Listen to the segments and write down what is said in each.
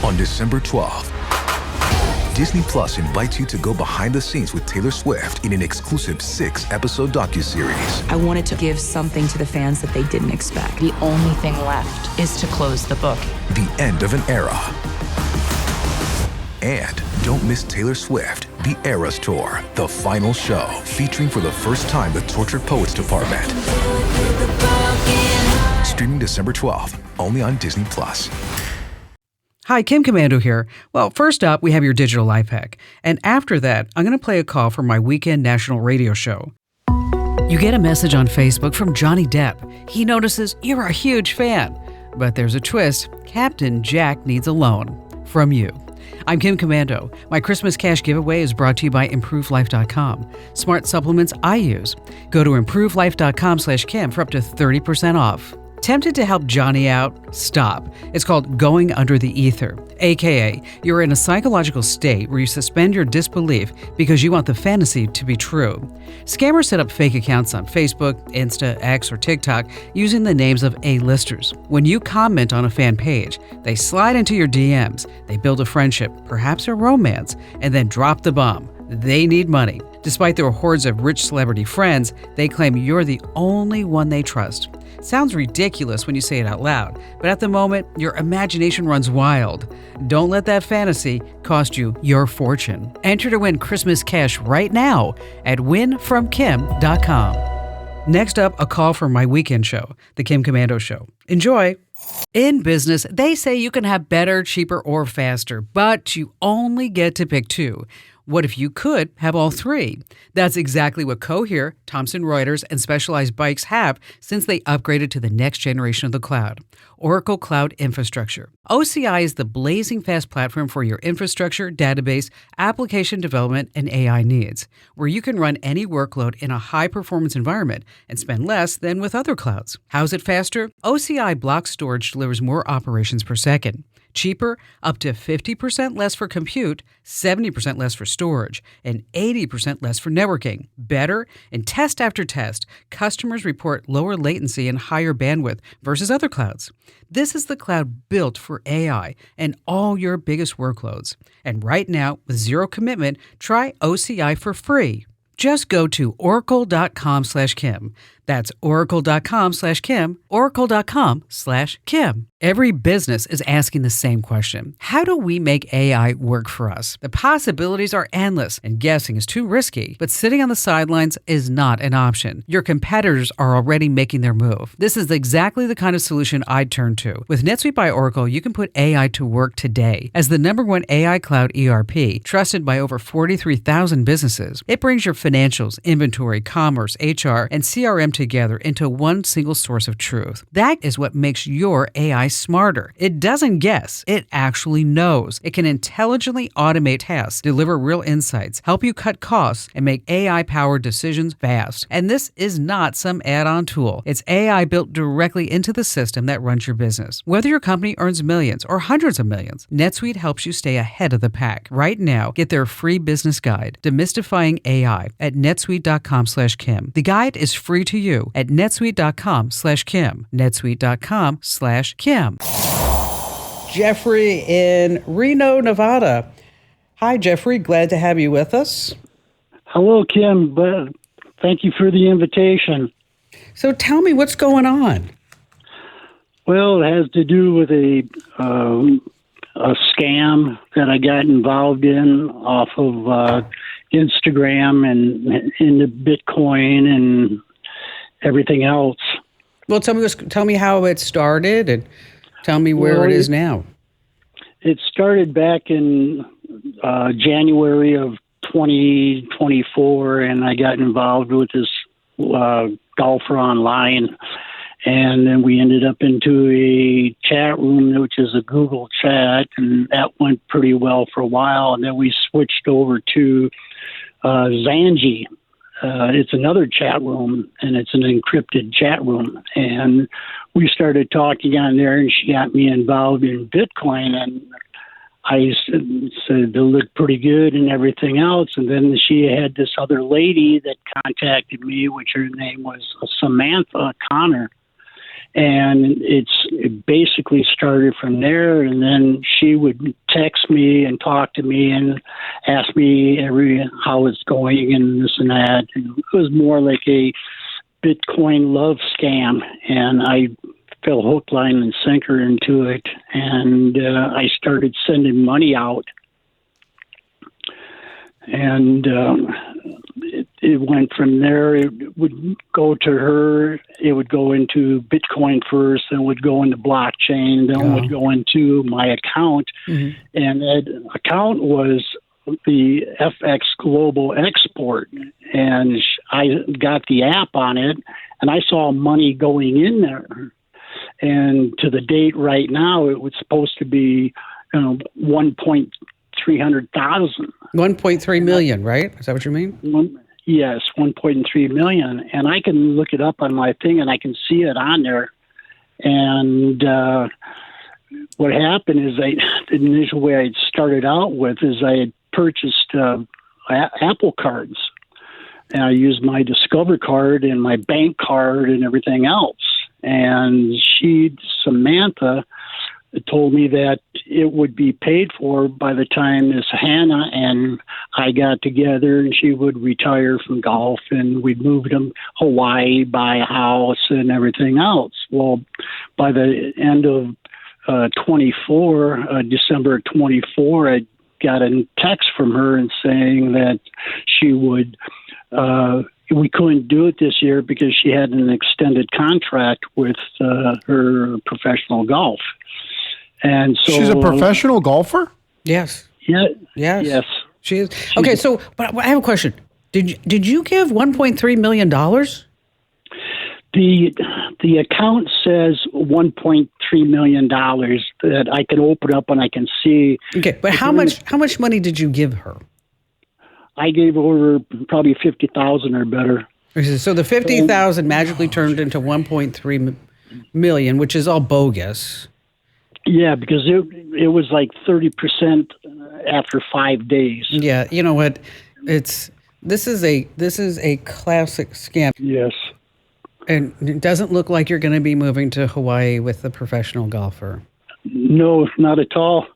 on December 12th. Disney Plus invites you to go behind the scenes with Taylor Swift in an exclusive 6-episode docuseries. I wanted to give something to the fans that they didn't expect. The only thing left is to close the book. The end of an era. And don't miss Taylor Swift, The Eras Tour, the final show, featuring for the first time the Tortured Poets Department. Streaming December 12th, only on Disney Plus. Hi, Kim Commando here. Well, first up, we have your digital life hack. And after that, I'm going to play a call from my weekend national radio show. You get a message on Facebook from Johnny Depp. He notices you're a huge fan. But there's a twist. Captain Jack needs a loan from you. I'm Kim Commando. My Christmas cash giveaway is brought to you by ImproveLife.com. Smart supplements I use. Go to ImproveLife.com/Kim for up to 30% off. Tempted to help Johnny out? Stop. It's called going under the ether, aka you're in a psychological state where you suspend your disbelief because you want the fantasy to be true. Scammers set up fake accounts on Facebook, Insta, X, or TikTok using the names of A-listers. When you comment on a fan page, they slide into your DMs, they build a friendship, perhaps a romance, and then drop the bomb. They need money. Despite their hordes of rich celebrity friends, they claim you're the only one they trust. Sounds ridiculous when you say it out loud, but at the moment, your imagination runs wild. Don't let that fantasy cost you your fortune. Enter to win Christmas cash right now at winfromkim.com. Next up, a call from my weekend show, The Kim Commando Show. Enjoy. In business, they say you can have better, cheaper, or faster, but you only get to pick two. What if you could have all three? That's exactly what Cohere, Thomson Reuters, and Specialized Bikes have since they upgraded to the next generation of the cloud, Oracle Cloud Infrastructure. OCI is the blazing fast platform for your infrastructure, database, application development, and AI needs, where you can run any workload in a high-performance environment and spend less than with other clouds. How's it faster? OCI block storage delivers more operations per second. Cheaper, up to 50% less for compute, 70% less for storage, and 80% less for networking. Better, in test after test, customers report lower latency and higher bandwidth versus other clouds. This is the cloud built for AI and all your biggest workloads. And right now, with zero commitment, try OCI for free. Just go to oracle.com/Kim. That's oracle.com/Kim, oracle.com/Kim. Every business is asking the same question. How do we make AI work for us? The possibilities are endless, and guessing is too risky. But sitting on the sidelines is not an option. Your competitors are already making their move. This is exactly the kind of solution I'd turn to. With NetSuite by Oracle, you can put AI to work today. As the #1 AI cloud ERP, trusted by over 43,000 businesses, it brings your financials, inventory, commerce, HR, and CRM together into one single source of truth. That is what makes your AI smarter. It doesn't guess. It actually knows. It can intelligently automate tasks, deliver real insights, help you cut costs, and make AI-powered decisions fast. And this is not some add-on tool. It's AI built directly into the system that runs your business. Whether your company earns millions or hundreds of millions, NetSuite helps you stay ahead of the pack. Right now, get their free business guide, Demystifying AI, at netsuite.com/Kim. The guide is free to you at netsuite.com/Kim. netsuite.com/Kim. Jeffrey in Reno, Nevada. Hi, Jeffrey. Glad to have you with us. Hello, Kim. But thank you for the invitation. So tell me what's going on. Well, it has to do with a scam that I got involved in off of Instagram and into Bitcoin and everything else. Well, tell me how it started and tell me where it is now. It started back in January of 2024, and I got involved with this golfer online, and then we ended up into a chat room, which is a Google chat, and that went pretty well for a while, and then we switched over to Zangi. It's another chat room, and it's an encrypted chat room. And we started talking on there, and she got me involved in Bitcoin, and I said they look pretty good and everything else. And then she had this other lady that contacted me, which her name was Samantha Connor. And it basically started from there. And then she would text me and talk to me and ask me how it's going and this and that. And it was more like a Bitcoin love scam. And I fell hook, line, and sinker into it. And I started sending money out. And it went from there. It would go to her. It would go into Bitcoin first, then would go into blockchain, then would go into my account. And that account was the FX Global Export. And I got the app on it, and I saw money going in there. And to the date right now, it was supposed to be 1,300,000. 1.3 million, right? Is that what you mean? Yes, 1.3 million. And I can look it up on my thing, and I can see it on there. And what happened is the initial way I started out with is I had purchased Apple cards. And I used my Discover card and my bank card and everything else. And Samantha, told me that it would be paid for by the time Miss Hannah and I got together, and she would retire from golf, and we'd move to Hawaii, buy a house, and everything else. Well, by the end of December 24, I got a text from her and saying that she would. We couldn't do it this year because she had an extended contract with her professional golf. And so she's a professional golfer? Yes. Yeah. Yes. She is. Okay, so but I have a question. Did you give $1.3 million? The account says $1.3 million that I can open up and I can see. Okay, but how much money did you give her? I gave over probably 50,000 or better. So the 50,000 magically turned into 1.3 million, which is all bogus. Yeah, because it was like 30% after 5 days. Yeah, you know what? This is a classic scam. Yes. And it doesn't look like you're going to be moving to Hawaii with a professional golfer. No, not at all.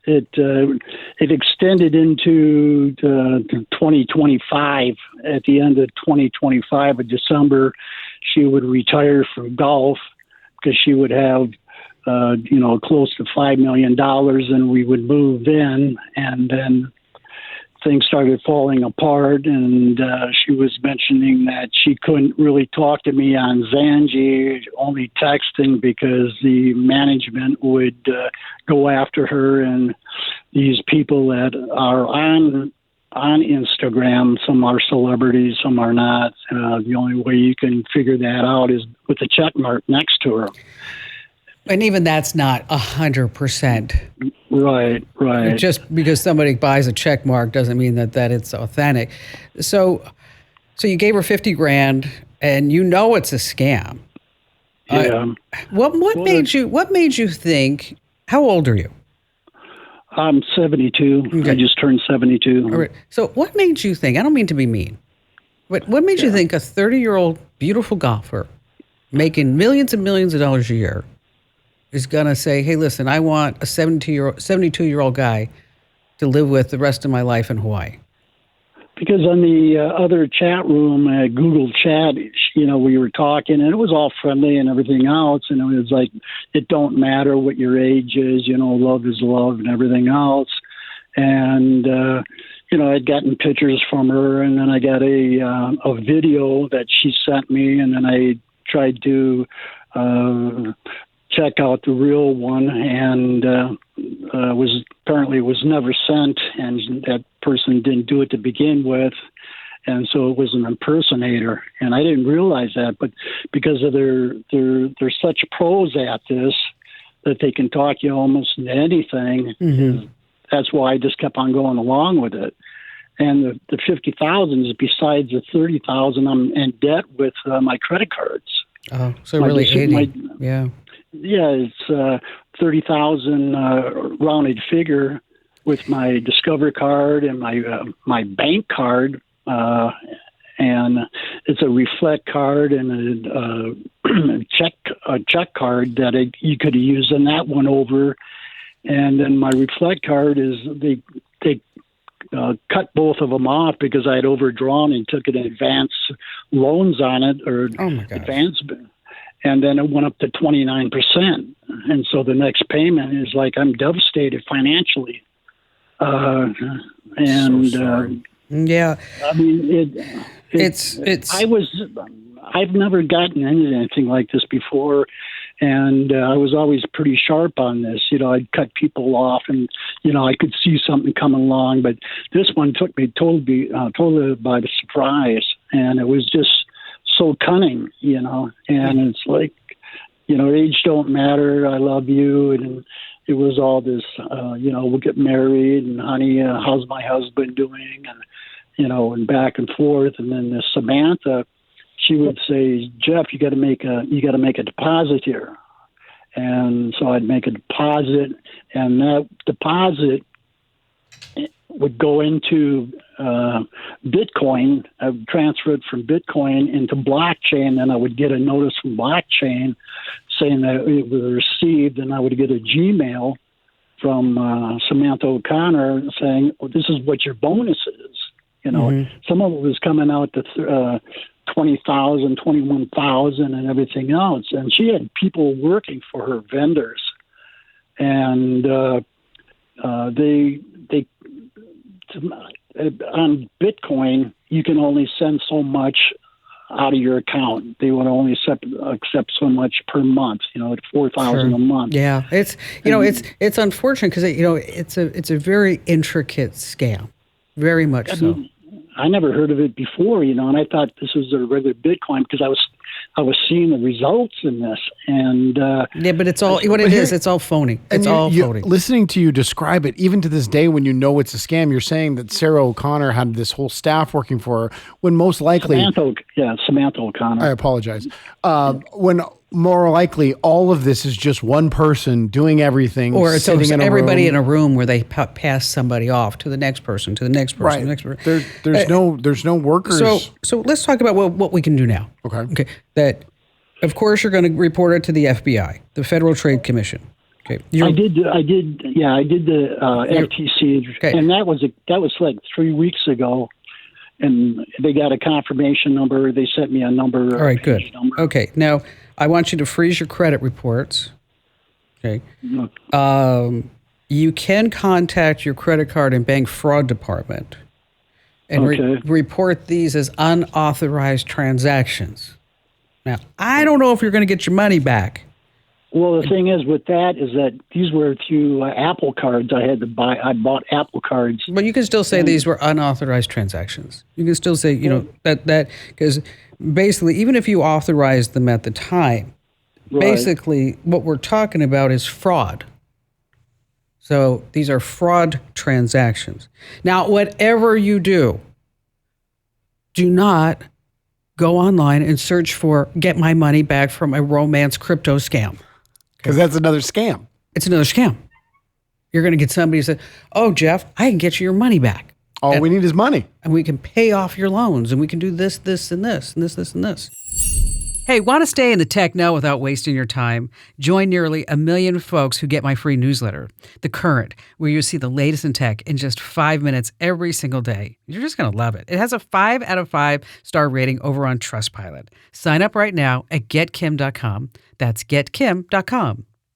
It extended into 2025. At the end of 2025, in December, she would retire from golf because she would have, close to $5 million, and we would move in, and then things started falling apart, and she was mentioning that she couldn't really talk to me on Zanji, only texting, because the management would go after her, and these people that are on Instagram, some are celebrities, some are not. The only way you can figure that out is with a check mark next to her. And even that's not 100%. Right. Just because somebody buys a check mark doesn't mean that it's authentic. So you gave her 50 grand, and you know it's a scam. Yeah. What made you think? How old are you? I'm 72. Okay. I just turned 72. All right. So what made you think? I don't mean to be mean, but what made you think a 30-year-old beautiful golfer making millions and millions of dollars a year is going to say, hey, listen, I want a 72-year-old guy to live with the rest of my life in Hawaii? Because on the other chat room, Google Chat, we were talking, and it was all friendly and everything else. And it was like, it don't matter what your age is, love is love and everything else. And, I'd gotten pictures from her, and then I got a video that she sent me, and then I tried to check out the real one, and was never sent, and that person didn't do it to begin with, and so it was an impersonator, and I didn't realize that, but because of they're such pros at this that they can talk you almost into anything. Mm-hmm. That's why I just kept on going along with it. And the 50,000 is besides the 30,000 I'm in debt with my credit cards. Oh, so really 80. Yeah. Yeah, it's 30,000 rounded figure with my Discover card and my bank card, and and it's a reflect card and a check card that you could use in that one over. And then my reflect card is they cut both of them off because I had overdrawn and took an advance loans on it, or advance, and then it went up to 29%. And so the next payment is like, I'm devastated financially. Yeah, I mean, I've never gotten into anything like this before. And I was always pretty sharp on this. I'd cut people off, and I could see something coming along. But this one took me totally by the surprise, and it was just so cunning, And it's like, age don't matter. I love you, and it was all this, we'll get married, and honey, how's my husband doing, and and back and forth. And then this Samantha, she would say, Jeff, you got to make a deposit here. And so I'd make a deposit, and that deposit would go into Bitcoin. I would transfer it from Bitcoin into blockchain, and I would get a notice from blockchain saying that it was received, and I would get a Gmail from Samantha O'Connor saying, this is what your bonus is. Some of it was coming out to 20,000, 21,000, and everything else. And she had people working for her, vendors, and they on Bitcoin you can only send so much out of your account. They would only accept so much per month. At 4,000 a month. Yeah, it's it's unfortunate because it's a very intricate scam, very much so. I never heard of it before, and I thought this was a regular Bitcoin because I was seeing the results in this, and but it's all what it is. It's all phony. It's all phony. Listening to you describe it, even to this day, when it's a scam, you're saying that Sarah O'Connor had this whole staff working for her, when most likely Samantha O'Connor. I apologize. When more likely all of this is just one person doing everything, or it's everybody in a room where they pass somebody off to the next person, to the next person, right. To the next person. There's no workers. So let's talk about what we can do now. Okay. That, of course, you're going to report it to the FBI, the Federal Trade Commission. Okay. I did the FTC, and that was like 3 weeks ago. And they got a confirmation number. They sent me a number. All right, good. Number. Okay, now I want you to freeze your credit reports. Okay. You can contact your credit card and bank fraud department and report these as unauthorized transactions. Now, I don't know if you're going to get your money back. Well, the thing is with that is that these were through Apple cards I had to buy. I bought Apple cards. But you can still say these were unauthorized transactions. You can still say, that because basically, even if you authorized them at the time, basically what we're talking about is fraud. So these are fraud transactions. Now, whatever you do not go online and search for get my money back from a romance crypto scam. Because that's another scam. It's another scam. You're going to get somebody who says, oh, Jeff, I can get you your money back. All we need is money. And we can pay off your loans, and we can do this, this, and this, and this, and this. Hey, want to stay in the tech know without wasting your time? Join nearly 1 million folks who get my free newsletter, The Current, where you see the latest in tech in just 5 minutes every single day. You're just going to love it. It has a 5 out of 5 star rating over on Trustpilot. Sign up right now at getkim.com. That's getkim.com.